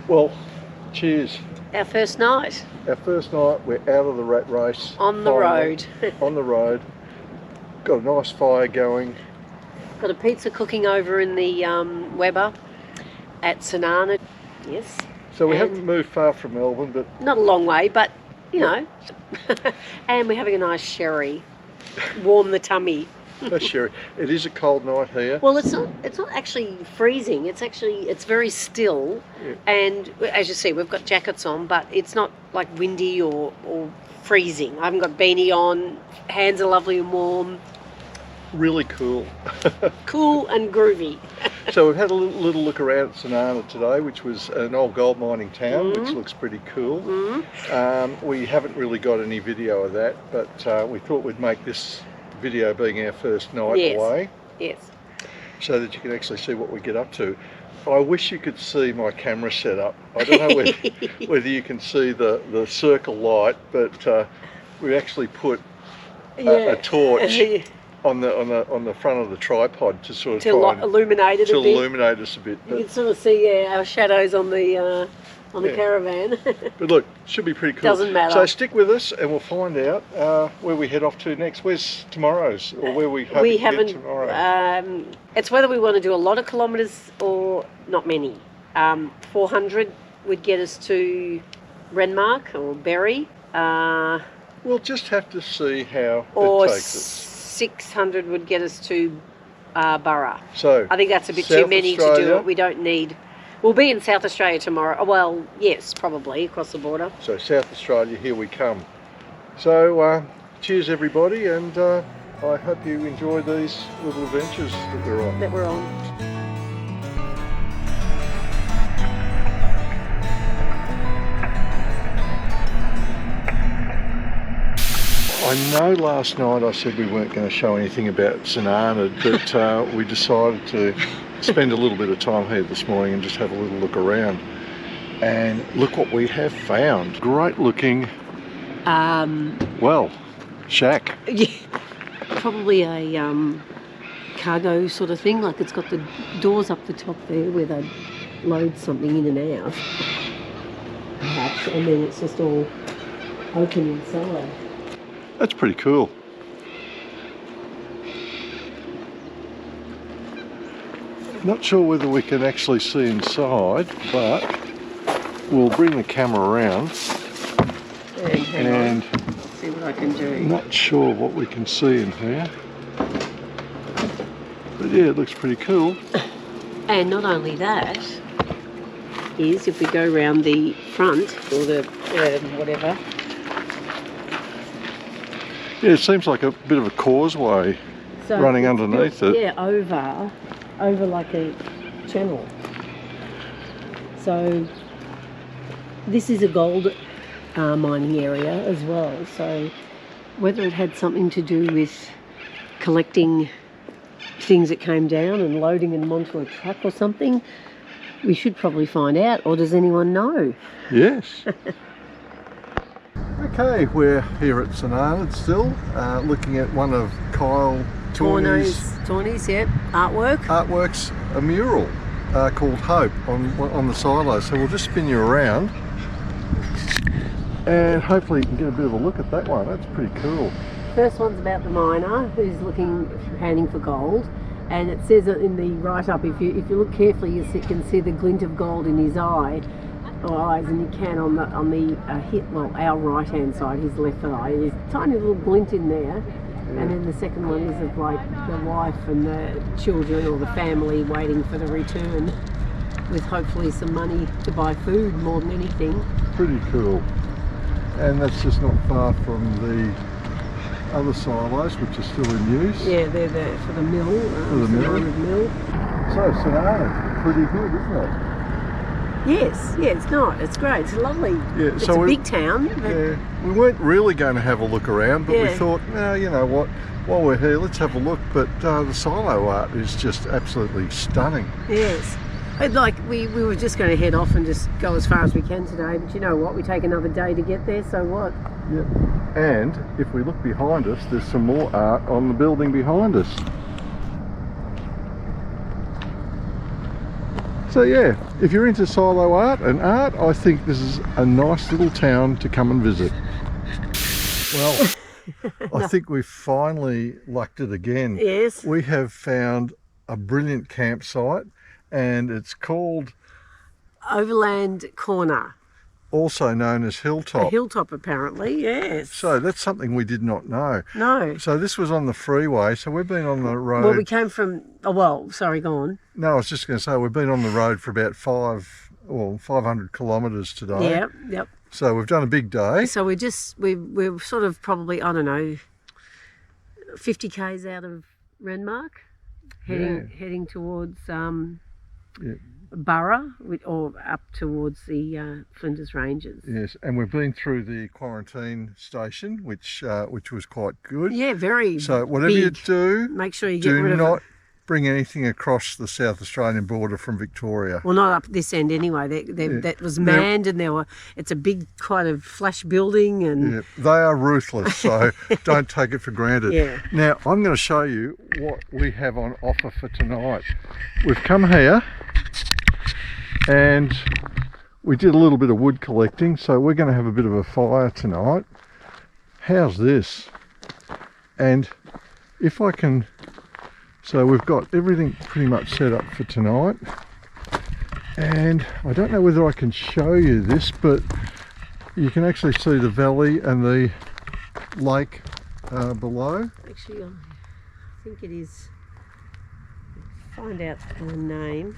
Well, cheers. Our first night. Our first night, we're out of the rat race. On the road. On the road. Got a nice fire going. Got a pizza cooking over in the Weber at St Arnaud. Yes. So we haven't moved far from Melbourne, but... Not a long way, but, you know. And we're having a nice sherry. Warm the tummy. No sherry. It is a cold night here. Well, it's not actually freezing. It's very still. Yeah. And as you see, we've got jackets on, but it's not like windy or freezing. I haven't got beanie on. Hands are lovely and warm. Really cool. Cool and groovy. So we've had a little look around at St Arnaud today, which was an old gold mining town, which looks pretty cool. We haven't really got any video of that, but we thought we'd make this video being our first night away. Yes. So that you can actually see what we get up to. I wish you could see my camera setup. I don't know whether you can see the circle light, but we actually put a torch on the front of the tripod to sort of illuminate it a bit. Illuminate us a bit. You can sort of see our shadows on the caravan. But look, should be pretty cool. Doesn't matter. So stick with us and we'll find out where we head off to next. Where's tomorrow's, or where we hope to get tomorrow? It's whether we want to do a lot of kilometres or not many. 400 would get us to Renmark or Berry. We'll just have to see how it takes us. 600 would get us to Burra. So I think that's a bit too many to do it. We don't need... We'll be in South Australia tomorrow. Well, yes, probably, across the border. So South Australia, here we come. So cheers everybody, and I hope you enjoy these little adventures that we're on. I know last night I said we weren't going to show anything about St Arnaud, but we decided to spend a little bit of time here this morning and just have a little look around. And look what we have found. Great looking, shack. Yeah, probably a cargo sort of thing, like it's got the doors up the top there where they load something in and out, perhaps, and then it's just all open inside. That's pretty cool. Not sure whether we can actually see inside, but we'll bring the camera around and see what I can do. Not sure what we can see in here, but yeah, it looks pretty cool. And not only that, is if we go around the front or the whatever. Yeah, it seems like a bit of a causeway running underneath it. Yeah, over like a channel. So this is a gold mining area as well. So whether it had something to do with collecting things that came down and loading them onto a truck or something, we should probably find out. Or does anyone know? Yes. Okay, we're here at St Arnaud still, looking at one of Kyle Tawny's artworks, a mural called Hope on the silo. So we'll just spin you around and hopefully you can get a bit of a look at that one. That's pretty cool. First one's about the miner who's panning for gold, and it says in the write-up, if you look carefully, you can see the glint of gold in his eyes, and you can on our right hand side, his left eye, there's a tiny little glint in there. Yeah. And then the second one is of like the wife and the children or the family waiting for the return, with hopefully some money to buy food more than anything. Pretty cool. And that's just not far from the other silos, which are still in use. Yeah, they're there for the mill. For the mill. So St Arnaud, pretty good, isn't it? Yes, yeah, it's not. It's great. It's lovely. Yeah, it's a big town. Yeah, we weren't really going to have a look around, but we thought, no, you know what, while we're here, let's have a look. But the silo art is just absolutely stunning. Yes. Like, we were just going to head off and just go as far as we can today, but you know what, we take another day to get there, so what? Yep. And if we look behind us, there's some more art on the building behind us. So yeah, if you're into silo art and art, I think this is a nice little town to come and visit. Well, I think we've finally lucked it again. Yes. We have found a brilliant campsite, and it's called Overland Corner. Also known as HillTop. A hilltop, apparently, yes. So that's something we did not know. No. So this was on the freeway, so we've been on the road. Well, we came from, oh, well, sorry, go on. No, I was just going to say we've been on the road for about 500 kilometres today. Yep. So we've done a big day. So we're sort of probably, I don't know, 50 k's out of Renmark, heading towards Borough, or up towards the Flinders Ranges. Yes, and we've been through the quarantine station, which was quite good. Yeah, very. So whatever big. you do, make sure you get do rid of not it. Bring anything across the South Australian border from Victoria. Well, not up this end anyway. That was manned, and it's a big kind of flash building, and they are ruthless. So don't take it for granted. Yeah. Now I'm going to show you what we have on offer for tonight. We've come here, and we did a little bit of wood collecting, so we're going to have a bit of a fire tonight. How's this? And if I can, so we've got everything pretty much set up for tonight, and I don't know whether I can show you this, but you can actually see the valley and the lake below. Actually, I think it is. Find out the name.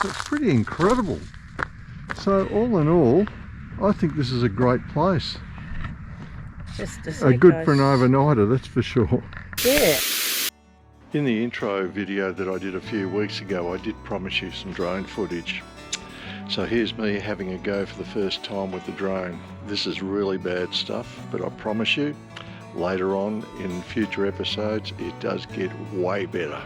It's pretty incredible. So all in all, I think this is a great place. Just good for an overnighter, that's for sure. Yeah. In the intro video that I did a few weeks ago, I did promise you some drone footage. So here's me having a go for the first time with the drone. This is really bad stuff, but I promise you, later on in future episodes, it does get way better.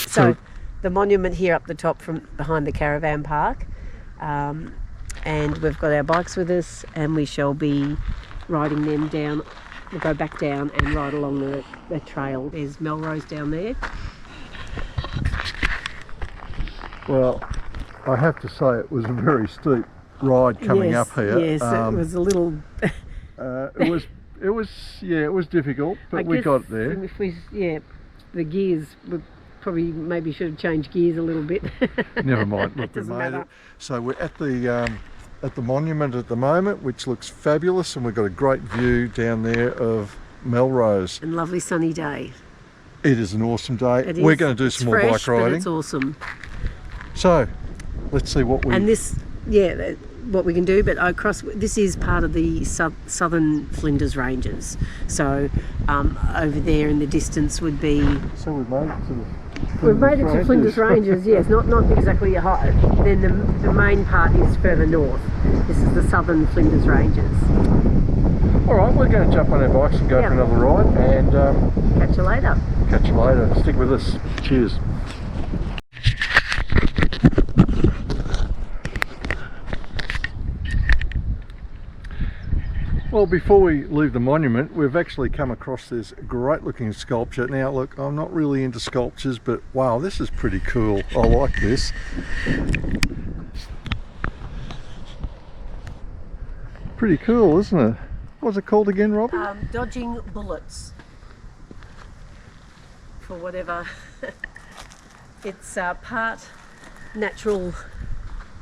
So the monument here up the top from behind the caravan park, and we've got our bikes with us, and we shall be riding them down. We'll go back down and ride along the trail. There's Melrose down there. Well, I have to say it was a very steep ride coming up here. Yes, it was a little. It was difficult, but we got there. If the gears were probably maybe should have changed gears a little bit. Never mind. Look, we made it. So we're at the monument at the moment, which looks fabulous, and we've got a great view down there of Melrose. And lovely sunny day. It is an awesome day. We're going to do some more bike riding. But it's awesome. So let's see what we. And this, what we can do, but this is part of the southern Flinders Ranges. So over there in the distance would be. So we've made it to the. We've made it to Flinders Ranges, yes, not exactly high. Then the main part is further north. This is the southern Flinders Ranges. All right, we're going to jump on our bikes and go for another ride, and catch you later. Catch you later. Stick with us. Cheers. Well, before we leave the monument, we've actually come across this great looking sculpture. Now look, I'm not really into sculptures, but wow, this is pretty cool. I like this. Pretty cool, isn't it? What's it called again, Robin? Dodging bullets. For whatever. It's part natural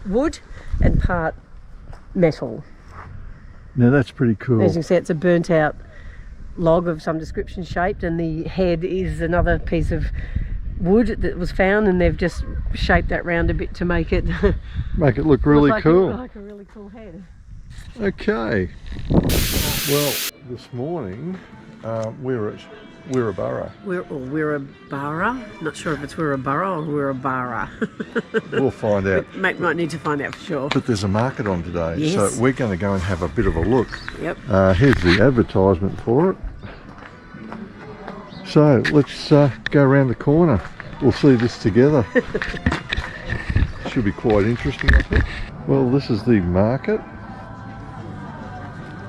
wood and part metal. Now that's pretty cool. As you can see, it's a burnt out log of some description shaped, and the head is another piece of wood that was found, and they've just shaped that round a bit to make it look really cool. Like a really cool head. Okay. Well, this morning we're at Wirrabara. Wirrabara. Not sure if it's Wirrabara or Wirrabara. We'll find out. Might need to find out for sure. But there's a market on today, Yes. so we're going to go and have a bit of a look. Yep. Here's the advertisement for it. So let's go around the corner. We'll see this together. Should be quite interesting, I think. Well, this is the market.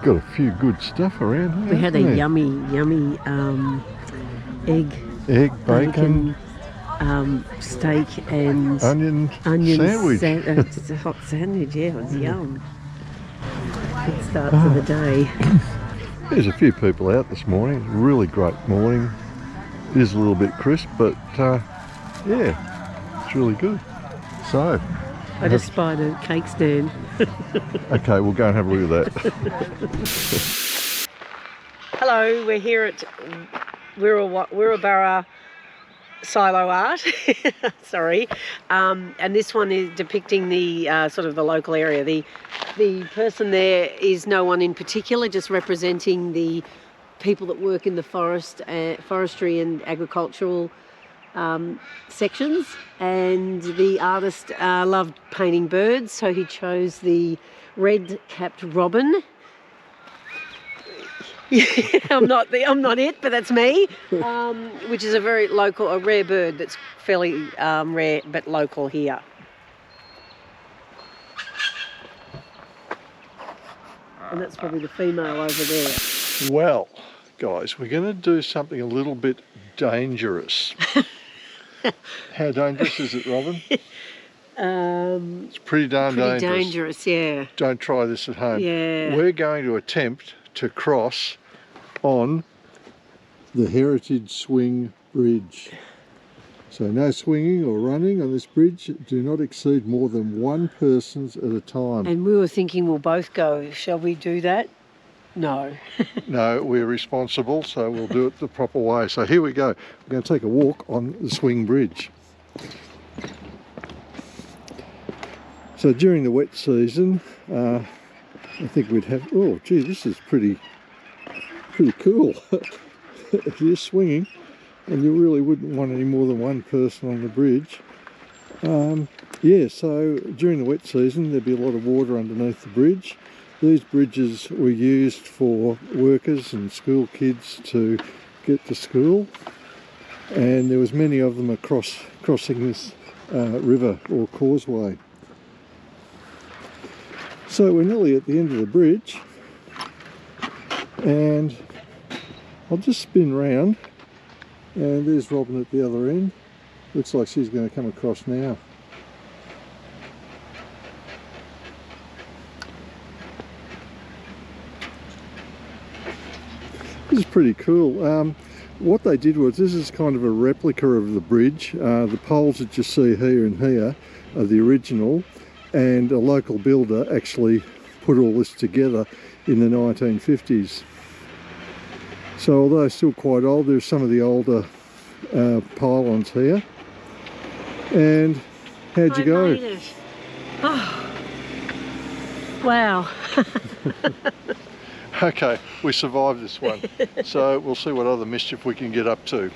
Got a few good stuff around here. We had a yummy egg, bacon, steak and onion sandwich. It's a hot sandwich, yeah, it was yum. Good start to the day. There's a few people out this morning. It's a really great morning. It is a little bit crisp, but yeah, it's really good. So, I just spied a cake stand. okay, we'll go and have a look at that. Hello, we're here at Wirrabara Silo Art. Sorry, and this one is depicting the sort of the local area. The person there is no one in particular, just representing the people that work in the forestry and agricultural sections, and the artist loved painting birds, so he chose the red-capped robin. I'm not it, but that's me. Which is a very local, a rare bird that's fairly rare but local here. And that's probably the female over there. Well, guys, we're going to do something a little bit dangerous. How dangerous is it, Robin? It's pretty darn dangerous. Pretty dangerous, yeah. Don't try this at home. Yeah. We're going to attempt to cross on the Heritage Swing Bridge. So no swinging or running on this bridge. Do not exceed more than one person at a time. And we were thinking we'll both go. Shall we do that? No. No, we're responsible, so we'll do it the proper way. So here we go. We're going to take a walk on the swing bridge. So during the wet season, I think we'd have, oh gee, this is pretty cool. If you're swinging, and you really wouldn't want any more than one person on the bridge. Yeah, so during the wet season there'd be a lot of water underneath the bridge. These bridges were used for workers and school kids to get to school, and there was many of them crossing this river or causeway. So we're nearly at the end of the bridge, and I'll just spin round, and there's Robin at the other end. Looks like she's going to come across now. This is pretty cool. What they did was, this is kind of a replica of the bridge. The poles that you see here and here are the original, and a local builder actually put all this together in the 1950s. So although still quite old, there's some of the older pylons here. And how'd you go? I made it. Oh. Wow. Okay, we survived this one. So we'll see what other mischief we can get up to.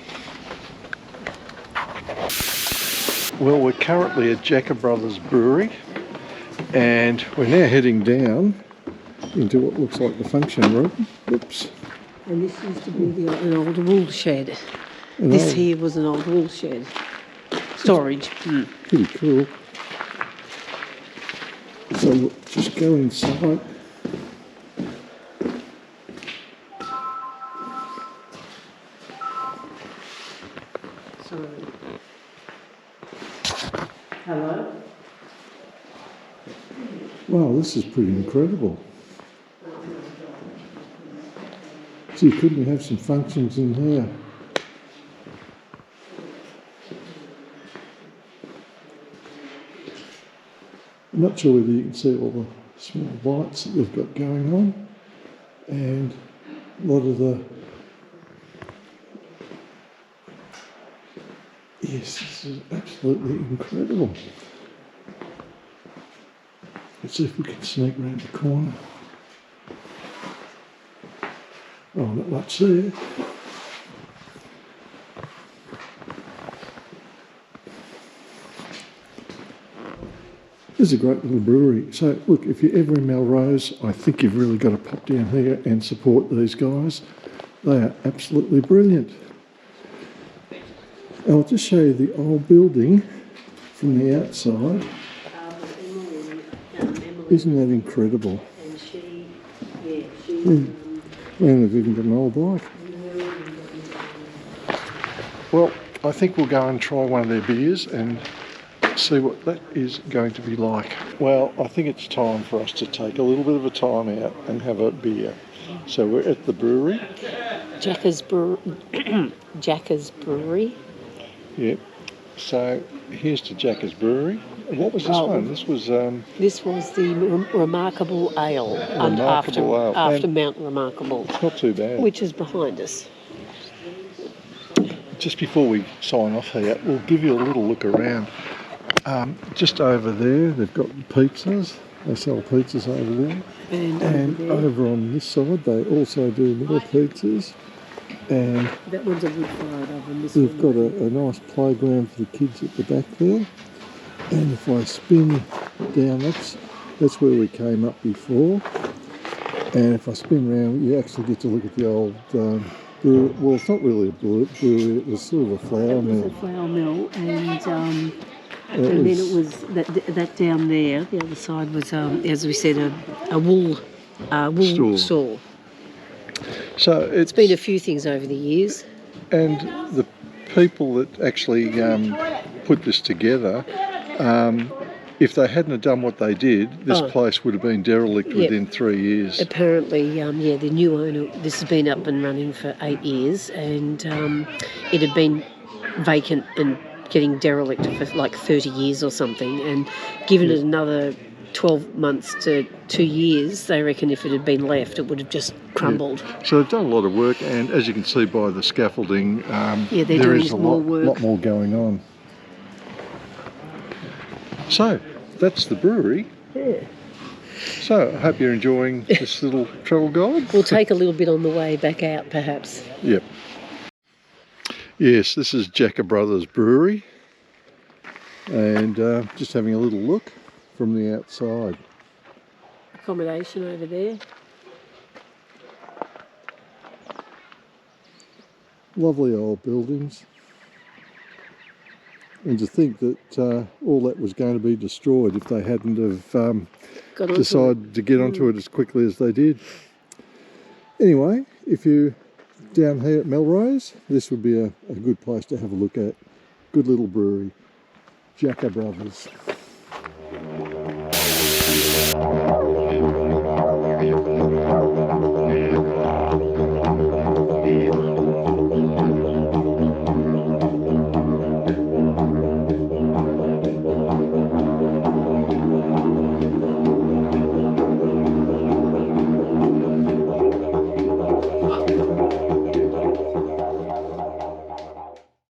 Well, we're currently at Jacka Brothers Brewery, and we're now heading down into what looks like the function room. Oops. And this used to be an old wool shed. Here was an old wool shed. Storage. Pretty cool. So we'll just go inside. Hello? Wow, this is pretty incredible. Gee, couldn't you have some functions in here? I'm not sure whether you can see all the small lights that they've got going on, and a lot of the Yes, this is absolutely incredible. Let's see if we can sneak around the corner. Oh, not much there. This is a great little brewery. So look, if you're ever in Melrose, I think you've really got to pop down here and support these guys. They are absolutely brilliant. I'll just show you the old building from the outside. Isn't that incredible? And she And they've even got an old bike. Well, I think we'll go and try one of their beers and see what that is going to be like. Well, I think it's time for us to take a little bit of a time out and have a beer. So we're at the brewery. Jacka's Brewery. Yep. So here's to Jacka's Brewery. What was this one? This was the Remarkable Ale. Remarkable Ale. After Mount Remarkable. It's not too bad. Which is behind us. Just before we sign off here, we'll give you a little look around. Just over there, they've got pizzas. They sell pizzas over there. And over on this side, they also do more pizzas. And that one's a wood fired oven. we've got a nice playground for the kids at the back there. And if I spin down, that's where we came up before. And if I spin round, you actually get to look at the old brewery. Well, it's not really a brewery, it was sort of a flour mill. It was a flour mill, and then it was that down there. The other side was, as we said, a wool store. So it's been a few things over the years. And the people that actually put this together, if they hadn't have done what they did, this place would have been derelict within 3 years. Apparently, the new owner, this has been up and running for 8 years, and it had been vacant and getting derelict for like 30 years or something, and given it another 12 months to 2 years, they reckon if it had been left, it would have just crumbled. Yeah. So they've done a lot of work, and as you can see by the scaffolding, there is a lot more going on. So that's the brewery. Yeah. So I hope you're enjoying this little travel guide. We'll take a little bit on the way back out, perhaps. Yep. Yes, this is Jacka Brothers Brewery, and just having a little look from the outside. Accommodation over there. Lovely old buildings. And to think that all that was going to be destroyed if they hadn't have decided to get onto it as quickly as they did. Anyway, if you're down here at Melrose, this would be a good place to have a look at. Good little brewery, Jacka Brothers.